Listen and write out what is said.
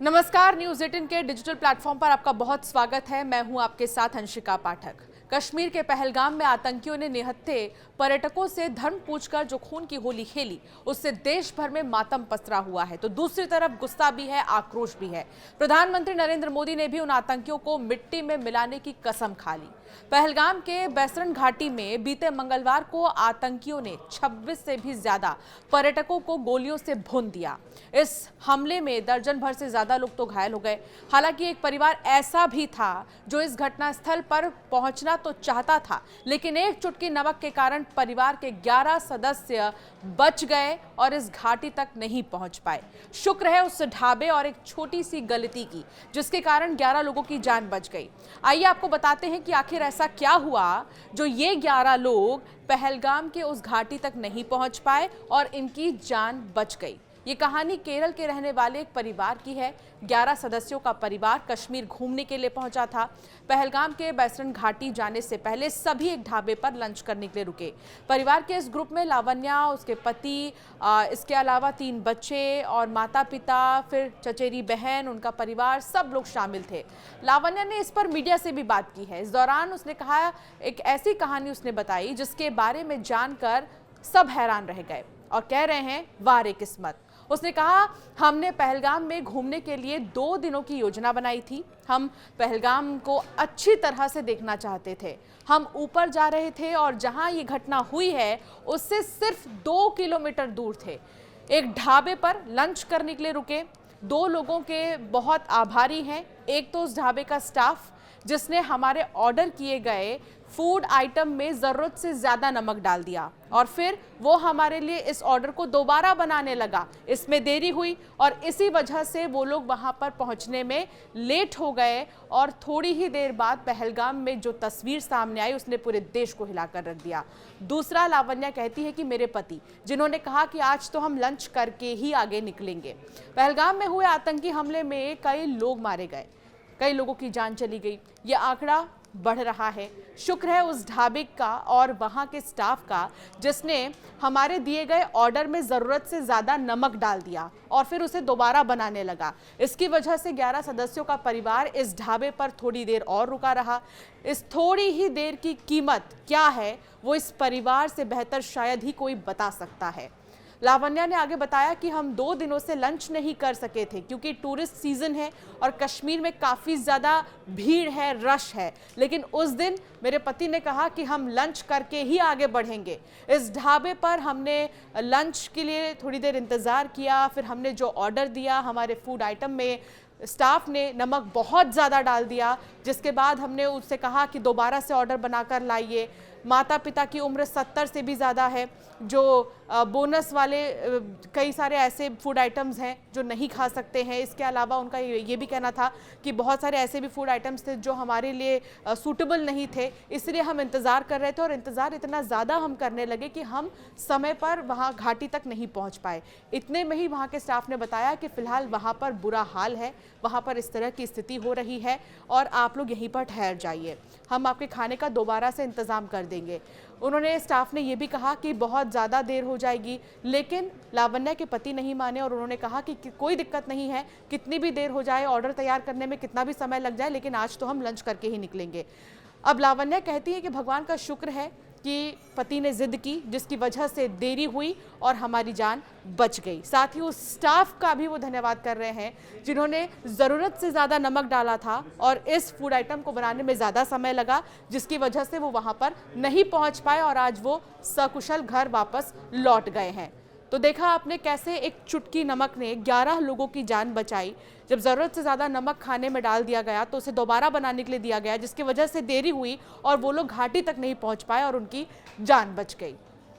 नमस्कार, न्यूज़ 18 के digital platform पर आपका बहुत स्वागत है। मैं हूं आपके साथ अंशिका पाठक। कश्मीर के पहलगाम में आतंकियों ने निहत्थे पर्यटकों से धर्म पूछकर जो खून की होली खेली, उससे देश भर में मातम पसरा हुआ है। तो दूसरी तरफ गुस्सा भी है, आक्रोश भी है। प्रधानमंत्री नरेंद्र मोदी ने भी उन आतंकियों को मिट्टी में मिलाने की कसम खा ली। पहलगाम के बैसरन घाटी में बीते मंगलवार को आतंकियों ने 26 से भी ज्यादा पर्यटकों को गोलियों से भून दिया। इस हमले में दर्जन भर से ज्यादा लोग तो घायल हो गए। हालांकि एक परिवार ऐसा भी था जो इस घटनास्थल पर पहुंचना तो चाहता था, लेकिन एक चुटकी नमक के कारण परिवार के 11 सदस्य बच गए और इस घाटी तक नहीं पहुंच पाए। शुक्र है उस ढाबे और एक छोटी सी गलती की, जिसके कारण 11 लोगों की जान बच गई। आइए आपको बताते हैं कि आखिर ऐसा क्या हुआ जो ये 11 लोग पहलगाम के उस घाटी तक नहीं पहुंच पाए और इनकी जान बच गई। ये कहानी केरल के रहने वाले एक परिवार की है। 11 सदस्यों का परिवार कश्मीर घूमने के लिए पहुंचा था। पहलगाम के बैसरन घाटी जाने से पहले सभी एक ढाबे पर लंच करने के लिए रुके। परिवार के इस ग्रुप में लावण्या, उसके पति, इसके अलावा 3 बच्चे और माता पिता, फिर चचेरी बहन, उनका परिवार, सब लोग शामिल थे। लावण्या ने इस पर मीडिया से भी बात की है। इस दौरान उसने कहा, एक ऐसी कहानी उसने बताई जिसके बारे में जानकर सब हैरान रह गए और कह रहे हैं, वाह रे किस्मत। उसने कहा, हमने पहलगाम में घूमने के लिए 2 दिनों की योजना बनाई थी। हम पहलगाम को अच्छी तरह से देखना चाहते थे। हम ऊपर जा रहे थे और जहां ये घटना हुई है उससे सिर्फ 2 किलोमीटर दूर थे। एक ढाबे पर लंच करने के लिए रुके। 2 लोगों के बहुत आभारी हैं। एक तो उस ढाबे का स्टाफ जिसने हमारे ऑर्डर किए गए फूड आइटम में ज़रूरत से ज़्यादा नमक डाल दिया और फिर वो हमारे लिए इस ऑर्डर को दोबारा बनाने लगा। इसमें देरी हुई और इसी वजह से वो लोग वहाँ पर पहुँचने में लेट हो गए और थोड़ी ही देर बाद पहलगाम में जो तस्वीर सामने आई उसने पूरे देश को हिलाकर रख दिया। दूसरा, लावण्या कहती है कि मेरे पति, जिन्होंने कहा कि आज तो हम लंच करके ही आगे निकलेंगे। पहलगाम में हुए आतंकी हमले में कई लोग मारे गए, कई लोगों की जान चली गई। ये आंकड़ा बढ़ रहा है। शुक्र है उस ढाबे का और वहां के स्टाफ का जिसने हमारे दिए गए ऑर्डर में ज़रूरत से ज़्यादा नमक डाल दिया और फिर उसे दोबारा बनाने लगा। इसकी वजह से 11 सदस्यों का परिवार इस ढाबे पर थोड़ी देर और रुका रहा। इस थोड़ी ही देर की कीमत क्या है वो इस परिवार से बेहतर शायद ही कोई बता सकता है। लावण्या ने आगे बताया कि हम 2 दिनों से लंच नहीं कर सके थे क्योंकि टूरिस्ट सीजन है और कश्मीर में काफ़ी ज़्यादा भीड़ है, रश है। लेकिन उस दिन मेरे पति ने कहा कि हम लंच करके ही आगे बढ़ेंगे। इस ढाबे पर हमने लंच के लिए थोड़ी देर इंतज़ार किया, फिर हमने जो ऑर्डर दिया, हमारे फूड आइटम में स्टाफ ने नमक बहुत ज़्यादा डाल दिया, जिसके बाद हमने उससे कहा कि दोबारा से ऑर्डर बनाकर लाइए। माता पिता की उम्र 70 से भी ज़्यादा है। जो बोनस वाले कई सारे ऐसे फूड आइटम्स हैं जो नहीं खा सकते हैं। इसके अलावा उनका ये भी कहना था कि बहुत सारे ऐसे भी फूड आइटम्स थे जो हमारे लिए सूटेबल नहीं थे, इसलिए हम इंतज़ार कर रहे थे और इंतज़ार इतना ज़्यादा हम करने लगे कि हम समय पर वहाँ घाटी तक नहीं पहुँच पाए। इतने में ही वहाँ के स्टाफ ने बताया कि फ़िलहाल वहाँ पर बुरा हाल है, वहाँ पर इस तरह की स्थिति हो रही है और आप लोग यहीं पर ठहर जाइए, हम आपके खाने का दोबारा से इंतज़ाम कर देंगे। उन्होंने, स्टाफ ने यह भी कहा कि बहुत ज़्यादा देर हो जाएगी, लेकिन लावण्या के पति नहीं माने और उन्होंने कहा कि कोई दिक्कत नहीं है, कितनी भी देर हो जाए, ऑर्डर तैयार करने में कितना भी समय लग जाए, लेकिन आज तो हम लंच करके ही निकलेंगे। अब लावण्या कहती है कि भगवान का शुक्र है कि पति ने जिद की, जिसकी वजह से देरी हुई और हमारी जान बच गई। साथ ही उस स्टाफ का भी वो धन्यवाद कर रहे हैं जिन्होंने ज़रूरत से ज़्यादा नमक डाला था और इस फूड आइटम को बनाने में ज़्यादा समय लगा, जिसकी वजह से वो वहाँ पर नहीं पहुँच पाए और आज वो सकुशल घर वापस लौट गए हैं। तो देखा आपने कैसे एक चुटकी नमक ने 11 लोगों की जान बचाई। जब ज़रूरत से ज़्यादा नमक खाने में डाल दिया गया तो उसे दोबारा बनाने के लिए दिया गया, जिसकी वजह से देरी हुई और वो लोग घाटी तक नहीं पहुंच पाए और उनकी जान बच गई।